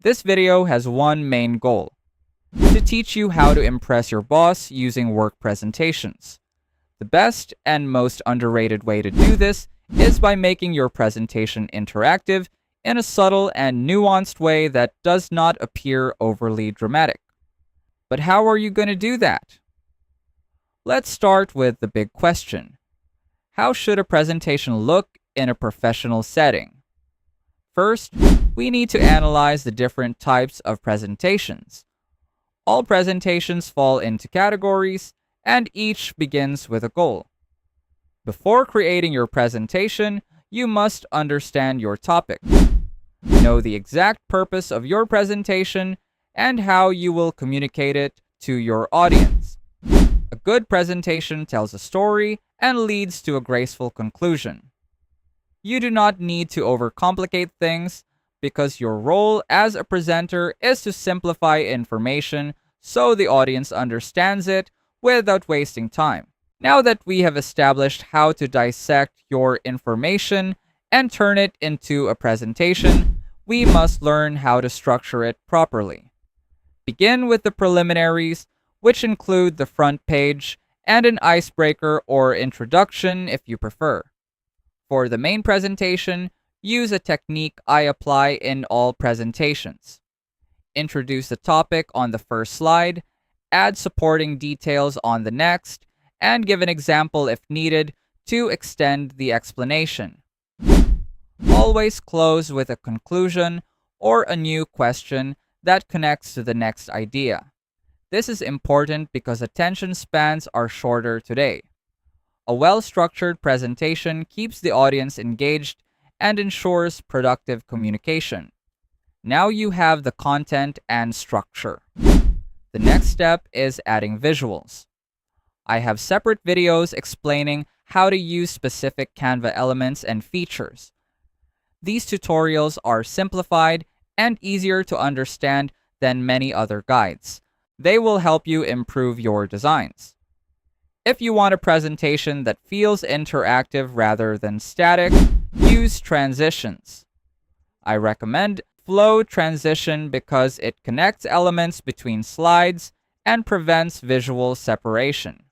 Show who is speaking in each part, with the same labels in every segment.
Speaker 1: This video has one main goal: to teach you how to impress your boss using work presentations. The best and most underrated way to do this is by making your presentation interactive in a subtle and nuanced way that does not appear overly dramatic. But how are you going to do that? Let's start with the big question. How should a presentation look in a professional setting? First, we need to analyze the different types of presentations. All presentations fall into categories, and each begins with a goal. Before creating your presentation, you must understand your topic. Know the exact purpose of your presentation and how you will communicate it to your audience. A good presentation tells a story and leads to a graceful conclusion. You do not need to overcomplicate things because your role as a presenter is to simplify information so the audience understands it without wasting time. Now that we have established how to dissect your information and turn it into a presentation, we must learn how to structure it properly. Begin with the preliminaries, which include the front page and an icebreaker or introduction if you prefer. For the main presentation, use a technique I apply in all presentations. Introduce the topic on the first slide, add supporting details on the next, and give an example if needed to extend the explanation. Always close with a conclusion or a new question that connects to the next idea. This is important because attention spans are shorter today. A well-structured presentation keeps the audience engaged and ensures productive communication. Now you have the content and structure. The next step is adding visuals. I have separate videos explaining how to use specific Canva elements and features. These tutorials are simplified and easier to understand than many other guides. They will help you improve your designs. If you want a presentation that feels interactive rather than static, use transitions. I recommend Flow Transition because it connects elements between slides and prevents visual separation.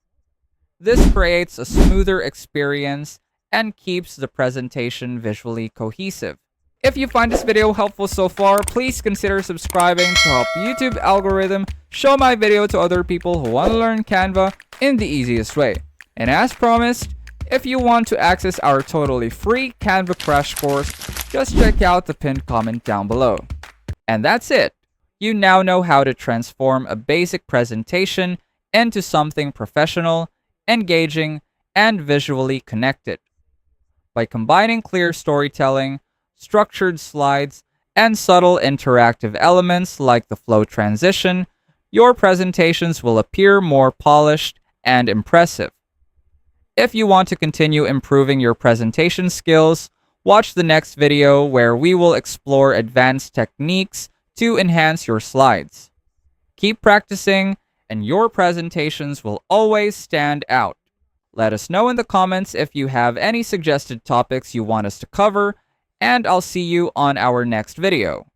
Speaker 1: This creates a smoother experience and keeps the presentation visually cohesive. If you find this video helpful so far, please consider subscribing to help YouTube algorithm show my video to other people who want to learn Canva in the easiest way. And as promised, if you want to access our totally free Canva crash course, just check out the pinned comment down below. And that's it. You now know how to transform a basic presentation into something professional, engaging, and visually connected. By combining clear storytelling, structured slides, and subtle interactive elements like the flow transition, your presentations will appear more polished and impressive. If you want to continue improving your presentation skills, watch the next video where we will explore advanced techniques to enhance your slides. Keep practicing, and your presentations will always stand out. Let us know in the comments if you have any suggested topics you want us to cover, and I'll see you on our next video.